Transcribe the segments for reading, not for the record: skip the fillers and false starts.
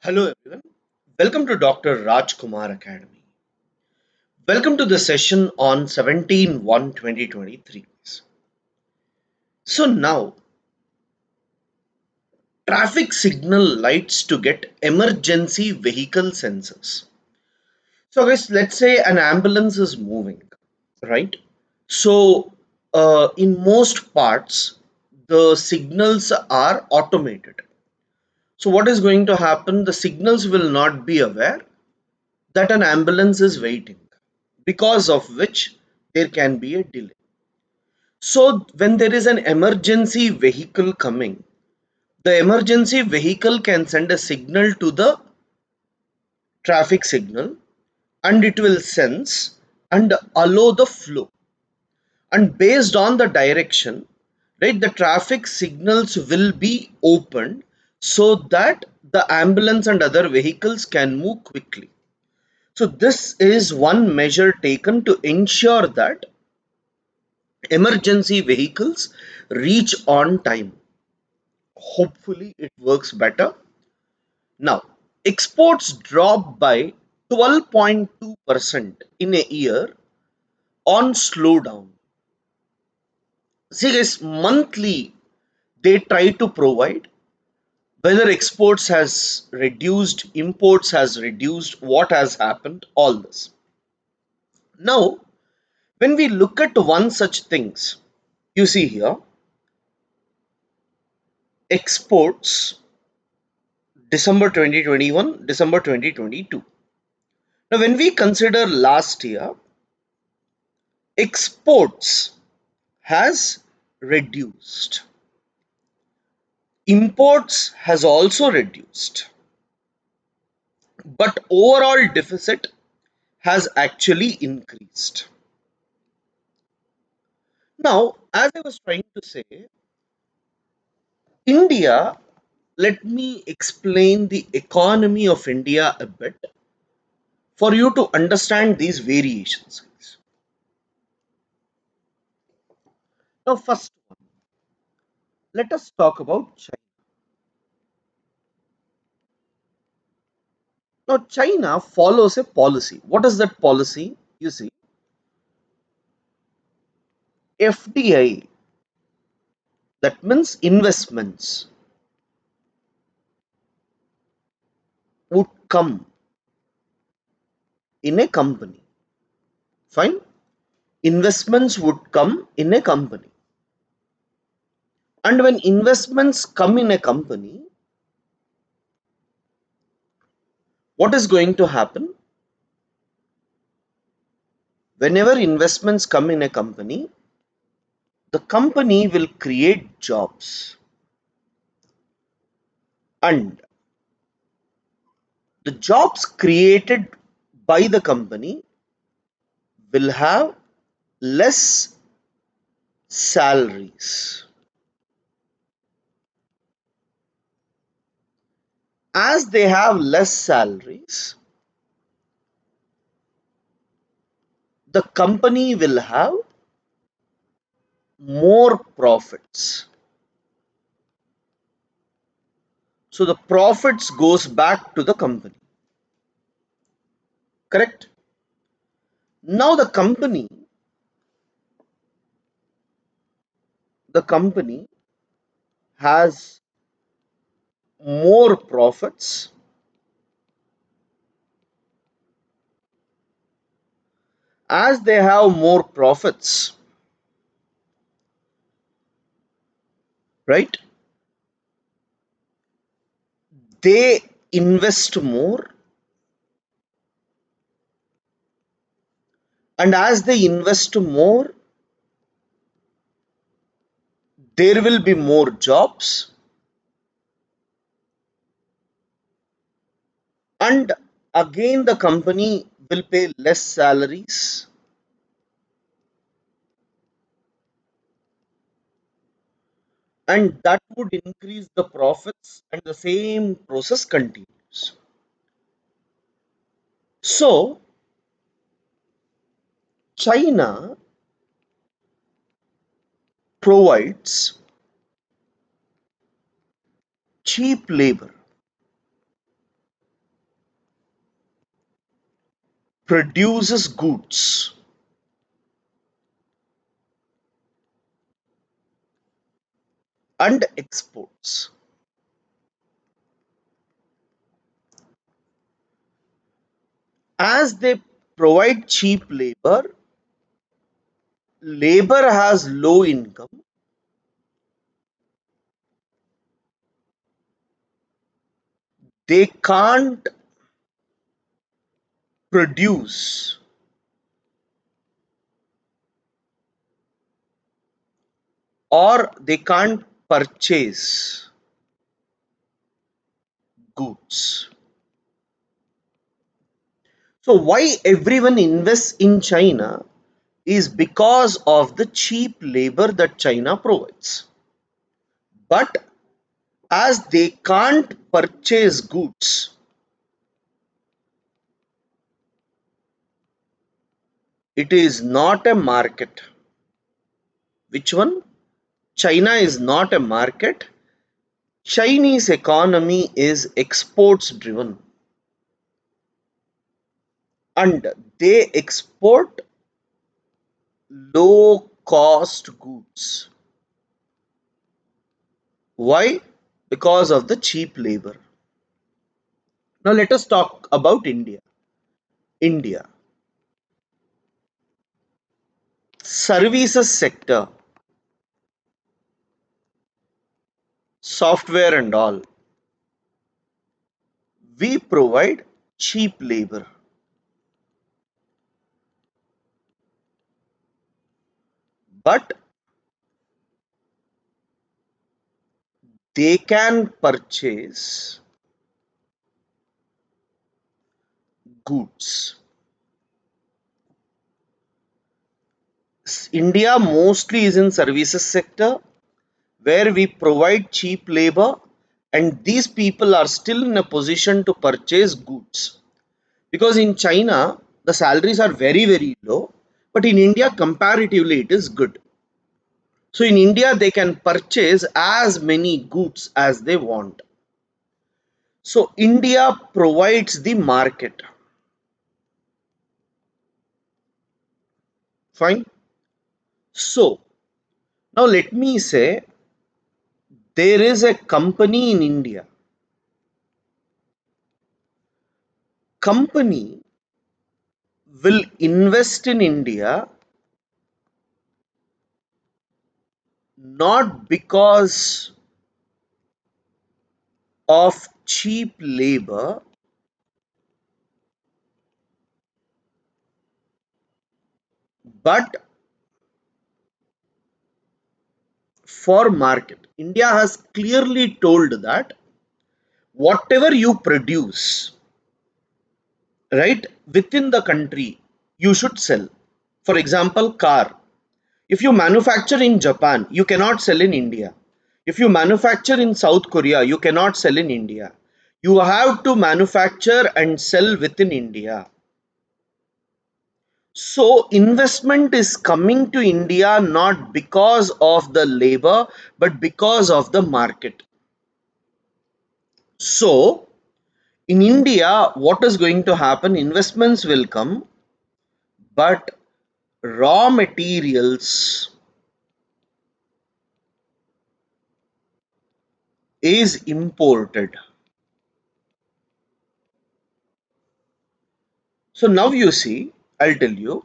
Hello everyone. Welcome to Dr. Rajkumar Academy. Welcome to the session on 17/1/2023. So now traffic signal lights to get emergency vehicle sensors. So guys, let's say an ambulance is moving, right? So in most parts the signals are automated. So what is going to happen? The signals will not be aware that an ambulance is waiting, because of which there can be a delay. So when there is an emergency vehicle coming, the emergency vehicle can send a signal to the traffic signal, and it will sense and allow the flow. And based on the direction, right, the traffic signals will be opened so that the ambulance and other vehicles can move quickly. So this is one measure taken to ensure that emergency vehicles reach on time. Hopefully it works better. Now, exports dropped by 12.2% in a year on slowdown. See guys, monthly they try to provide whether exports has reduced, imports has reduced, what has happened, all this. Now, when we look at one such things, you see here, exports December 2021, December 2022. Now, when we consider last year, exports has reduced, imports has also reduced, but overall deficit has actually increased. Now, as I was trying to say, India, let me explain the economy of India a bit for you to understand these variations. Now, first, let us talk about China. Now, China follows a policy. What is that policy? You see, FDI, that means investments, would come in a company. Fine? Investments would come in a company. And when investments come in a company, what is going to happen? Whenever investments come in a company, the company will create jobs. And the jobs created by the company will have less salaries. As they have less salaries, the company will have more profits. So the profits goes back to the company. Correct? Now the company has more profits. As they have more profits, right? They invest more, and as they invest more, there will be more jobs, and again the company will pay less salaries, and that would increase the profits, and the same process continues. So China provides cheap labor, produces goods and exports. As they provide cheap labor, labor has low income, they can't produce or they can't purchase goods. So, why everyone invests in China is because of the cheap labor that China provides. But as they can't purchase goods, it is not a market. Which one? China is not a market. Chinese economy is exports driven and they export low cost goods. Why? Because of the cheap labor. Now let us talk about India. India, services sector, software and all. We provide cheap labor, but they can purchase goods. India mostly is in services sector where we provide cheap labor and these people are still in a position to purchase goods. Because in China, the salaries are very, very low, but in India, comparatively, it is good. So in India, they can purchase as many goods as they want. So India provides the market. Fine. So now let me say there is a company in India. Company will invest in India not because of cheap labor, but for market. India has clearly told that whatever you produce, right, within the country, you should sell. For example, car. If you manufacture in Japan, you cannot sell in India. If you manufacture in South Korea, you cannot sell in India. You have to manufacture and sell within India. So, investment is coming to India not because of the labor, but because of the market. So, in India, what is going to happen? Investments will come, but raw materials is imported. So now you see, I'll tell you,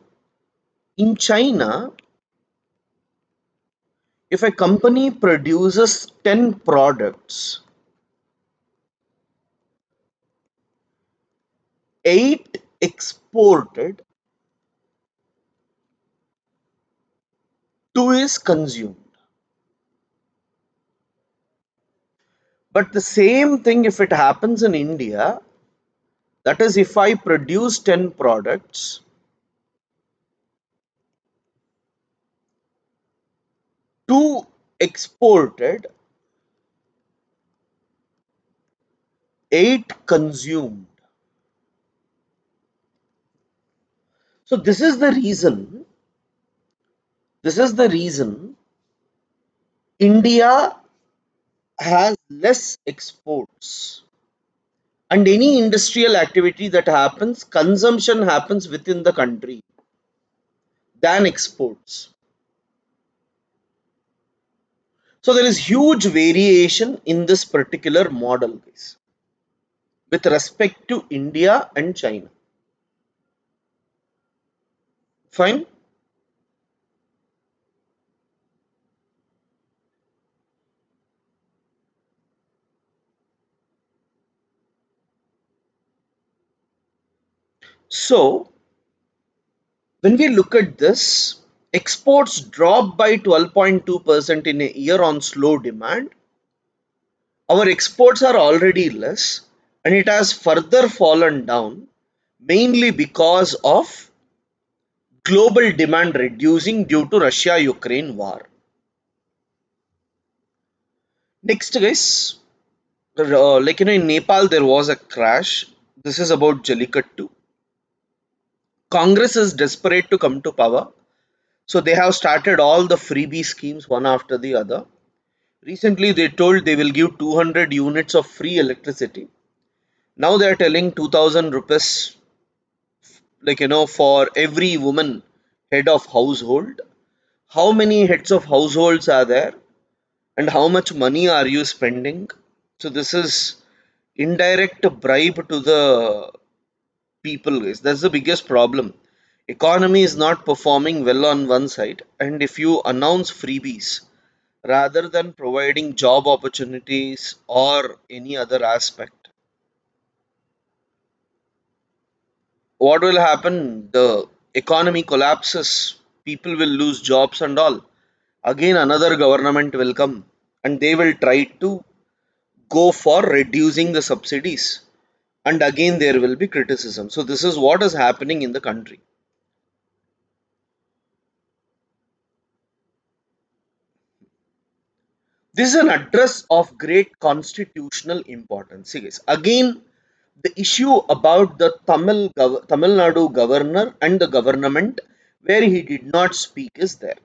in China, if a company produces 10 products, 8 exported, 2 is consumed. But the same thing if it happens in India, that is if I produce 10 products, 2 exported, 8 consumed. So this is the reason India has less exports And any industrial activity that happens, consumption happens within the country than exports. So there is huge variation in this particular model, guys, with respect to India and China. Fine. So when we look at this, exports dropped by 12.2% in a year on slow demand. Our exports are already less, and it has further fallen down mainly because of global demand reducing due to Russia Ukraine war. Next, guys, in Nepal, there was a crash. This is about Jallikattu. Congress is desperate to come to power, so they have started all the freebie schemes one after the other. Recently, they told they will give 200 units of free electricity. Now they are telling 2000 rupees, for every woman head of household. How many heads of households are there, and how much money are you spending? So this is indirect bribe to the people, guys. That's the biggest problem. Economy is not performing well on one side, and if you announce freebies rather than providing job opportunities or any other aspect, what will happen? The economy collapses, people will lose jobs and all. Again, another government will come and they will try to go for reducing the subsidies, and again there will be criticism. So this is what is happening in the country. This is an address of great constitutional importance. See guys, again the issue about the Tamil Nadu governor and the government where he did not speak is there.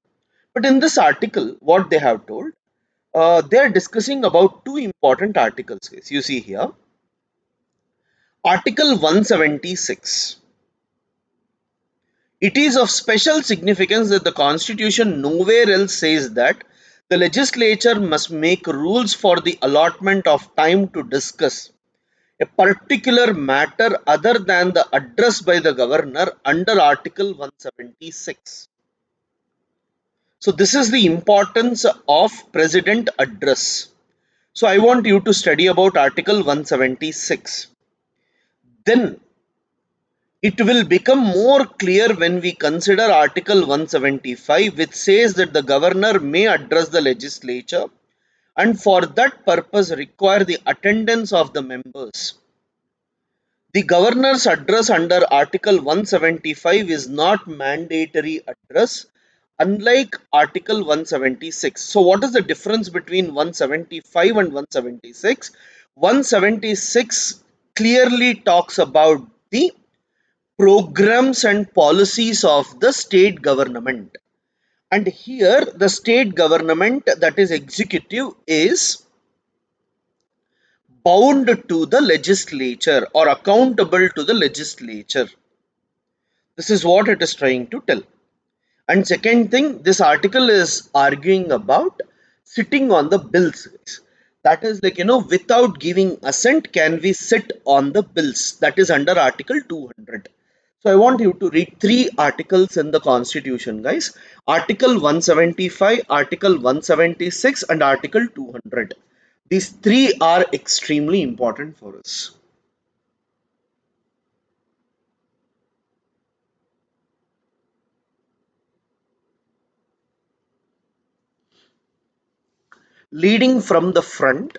But in this article, what they have told, they are discussing about two important articles. Guys. You see here, Article 176. It is of special significance that the Constitution nowhere else says that the legislature must make rules for the allotment of time to discuss a particular matter other than the address by the governor under Article 176. So, this is the importance of President address. So, I want you to study about Article 176. Then it will become more clear when we consider Article 175, which says that the governor may address the legislature and for that purpose require the attendance of the members. The governor's address under Article 175 is not mandatory address, unlike Article 176. So, what is the difference between 175 and 176? 176 clearly talks about the programs and policies of the state government. And here, the state government, that is executive, is bound to the legislature or accountable to the legislature. This is what it is trying to tell. And second thing, this article is arguing about sitting on the bills. That is without giving assent, can we sit on the bills? That is under Article 200. So I want you to read three articles in the Constitution, guys. Article 175, Article 176, and Article 200. These three are extremely important for us. Leading from the front,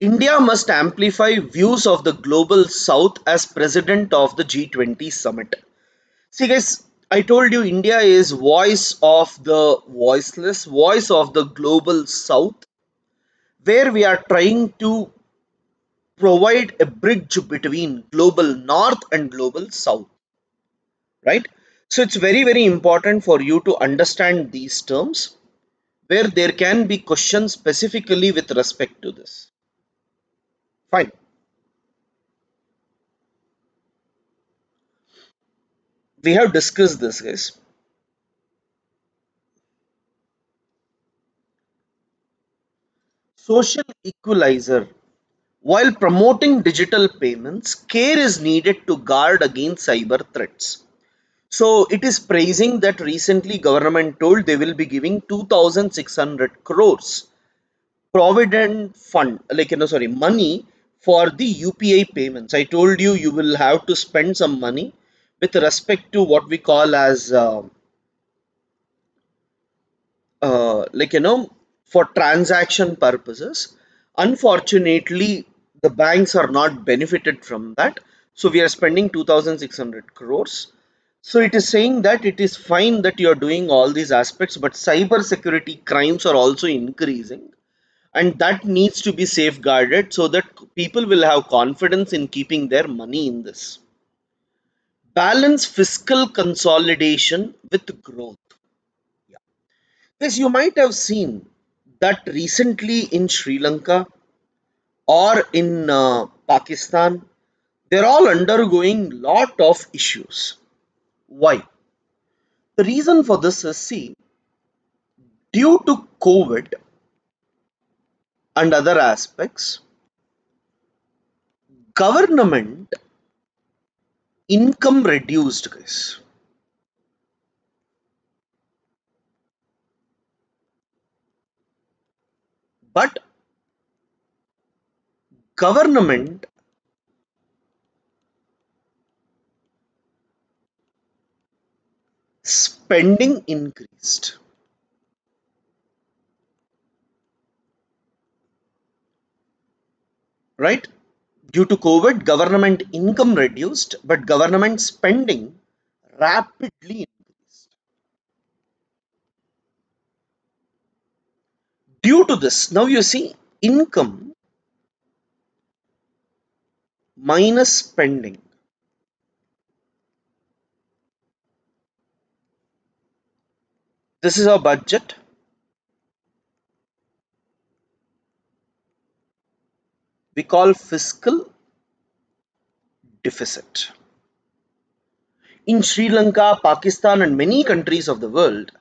India must amplify views of the global south as president of the G20 summit. See, guys, I told you India is voice of the voiceless, voice of the global south, where we are trying to provide a bridge between global north and global south, right? So it's very, very important for you to understand these terms where there can be questions specifically with respect to this. Fine. We have discussed this, guys. Social equalizer. While promoting digital payments, care is needed to guard against cyber threats. So it is praising that recently government told they will be giving 2,600 crores provident fund, like sorry, money for the UPI payments. I told you you will have to spend some money with respect to what we call as like for transaction purposes. Unfortunately, the banks are not benefited from that, so we are spending 2,600 crores. So it is saying that it is fine that you are doing all these aspects, but cyber security crimes are also increasing, and that needs to be safeguarded so that people will have confidence in keeping their money in this. Balance fiscal consolidation with growth. Yes, you might have seen that recently in Sri Lanka or in Pakistan, they're all undergoing lot of issues. Why? The reason for this is, see, due to COVID and other aspects, government income reduced, guys. But government spending increased, right? Due to COVID, government income reduced, but government spending rapidly increased. Due to this, now you see income minus spending. This is our budget. We call fiscal deficit. In Sri Lanka, Pakistan, and many countries of the world,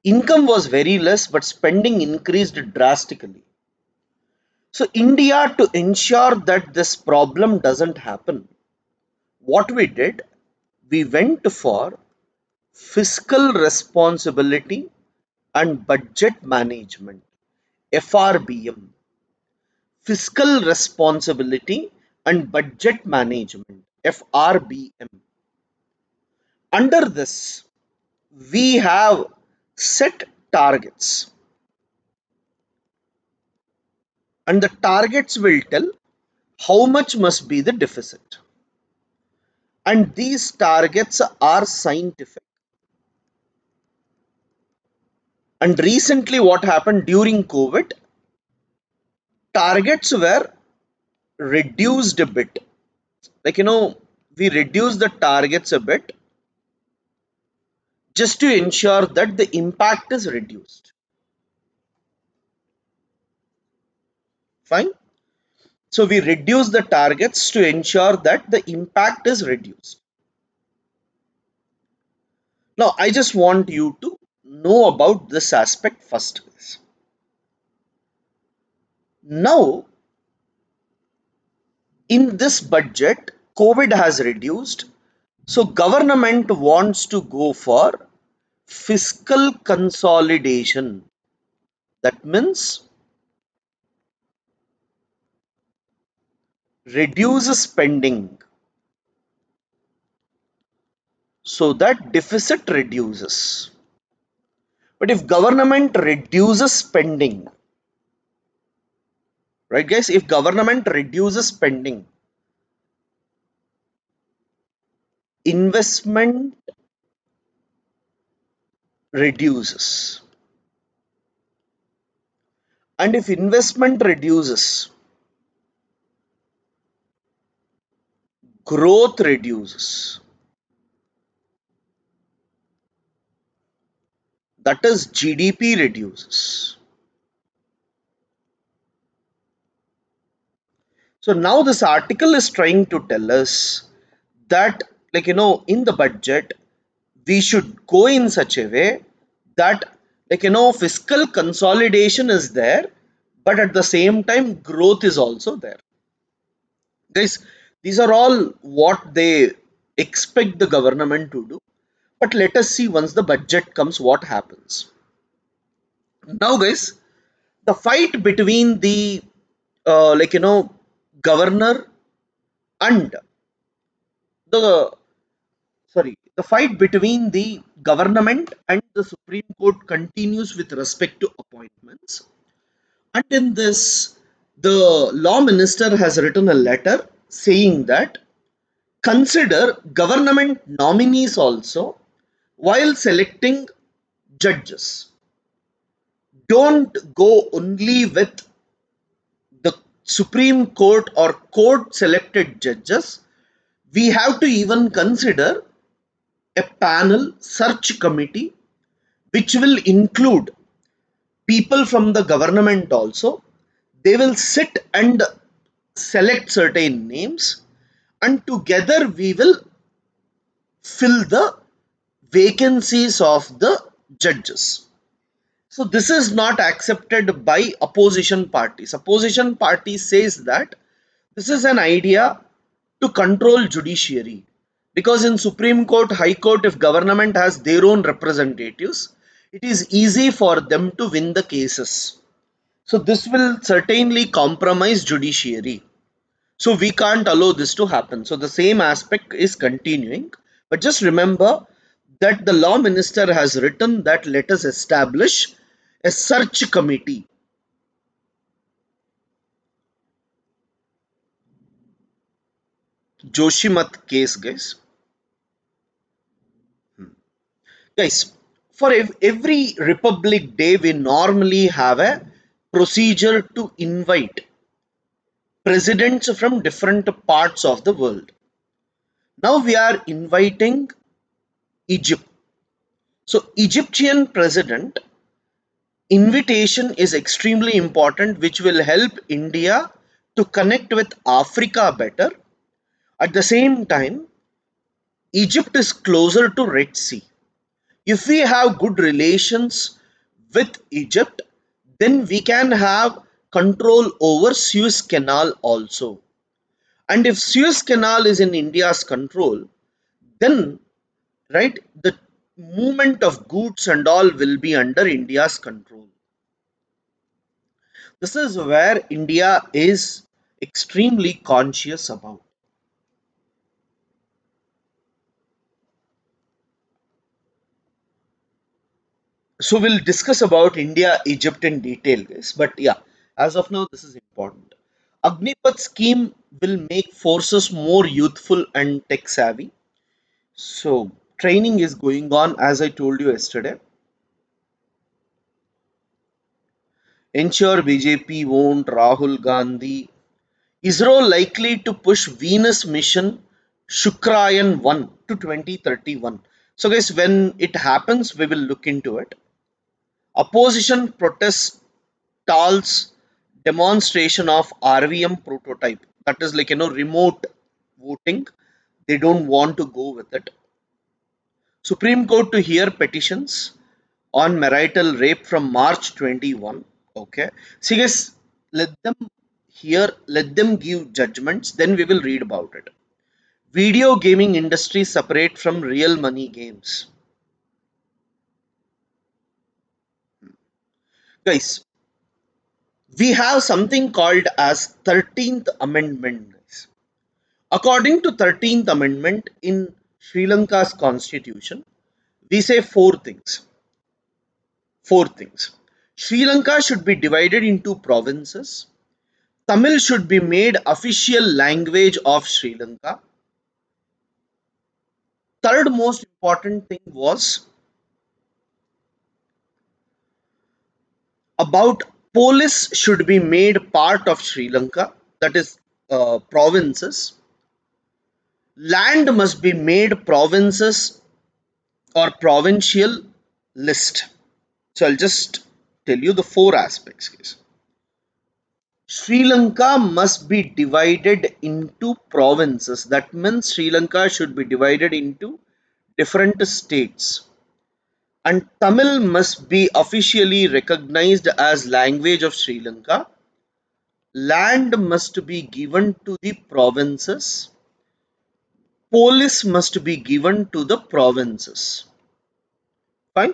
income was very less, but spending increased drastically. So, India, to ensure that this problem doesn't happen, what we did, we went for fiscal responsibility and budget management, FRBM. Fiscal responsibility and budget management, FRBM. Under this, we have set targets, and the targets will tell how much must be the deficit. And these targets are scientific. And recently, what happened during COVID, targets were reduced a bit. Like, we reduced the targets a bit just to ensure that the impact is reduced. Fine. So we reduce the targets to ensure that the impact is reduced. Now, I just want you to know about this aspect first. Now, in this budget, COVID has reduced. So government wants to go for fiscal consolidation. That means reduce spending so that deficit reduces. But if government reduces spending, right guys, if government reduces spending, investment reduces. And if investment reduces, growth reduces. That is, GDP reduces. So now this article is trying to tell us that, in the budget, we should go in such a way that, fiscal consolidation is there, but at the same time growth is also there. Guys, these are all what they expect the government to do. But let us see, once the budget comes, what happens. Now guys, the fight between the governor and the the fight between the government and the Supreme Court continues with respect to appointments. And in this, the law minister has written a letter saying that consider government nominees also while selecting judges. Don't go only with the Supreme Court or court selected judges. We have to even consider a panel search committee which will include people from the government also. They will sit and select certain names, and together we will fill the vacancies of the judges. So this is not accepted by opposition parties. Opposition party says that this is an idea to control judiciary, because in Supreme Court, High Court, if government has their own representatives, it is easy for them to win the cases. So this will certainly compromise judiciary. So we can't allow this to happen. So the same aspect is continuing. But just remember that the law minister has written that let us establish a search committee. Joshimat case, guys. Guys, for every Republic Day, we normally have a procedure to invite presidents from different parts of the world. Now we are inviting Egypt. So Egyptian president invitation is extremely important, which will help India to connect with Africa better. At the same time, Egypt is closer to Red Sea. If we have good relations with Egypt, then we can have control over Suez Canal also. And if Suez Canal is in India's control, then right, the movement of goods and all will be under India's control. This is where India is extremely conscious about. So we'll discuss about India, Egypt in detail, guys. But yeah, as of now, this is important. Agnipath scheme will make forces more youthful and tech savvy. So training is going on, as I told you yesterday. Ensure BJP won't Rahul Gandhi. ISRO likely to push Venus mission Shukrayan 1 to 2031. So guys, when it happens, we will look into it. Opposition protest stalls demonstration of RVM prototype. That is like, remote voting. They don't want to go with it. Supreme Court to hear petitions on marital rape from March 21. Okay. See guys, let them hear, let them give judgments, then we will read about it. Video gaming industry separate from real money games. Guys, we have something called as 13th Amendment. Guys. According to 13th Amendment in Sri Lanka's constitution, we say four things. Four things. Sri Lanka should be divided into provinces. Tamil should be made official language of Sri Lanka. Third most important thing was about police should be made part of Sri Lanka, that is provinces. Land must be made provinces or provincial list. So I'll just tell you the four aspects, guys. Sri Lanka must be divided into provinces. That means Sri Lanka should be divided into different states, and Tamil must be officially recognized as language of Sri Lanka. Land must be given to the provinces. Police must be given to the provinces. Fine.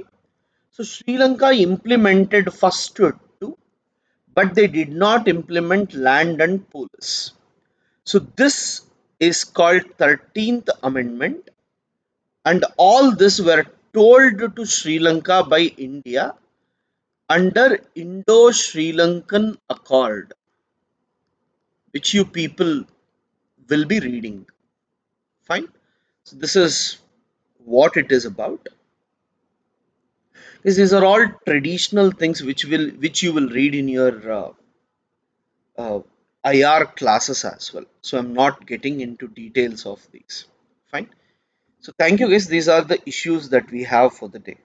So Sri Lanka implemented first two, but they did not implement land and police. So this is called 13th Amendment, and all this were told to Sri Lanka by India under Indo-Sri Lankan Accord, which you people will be reading. Fine. So this is what it is about. These are all traditional things which you will read in your uh, IR classes as well. So I'm not getting into details of these. Fine. So thank you guys. These are the issues that we have for the day.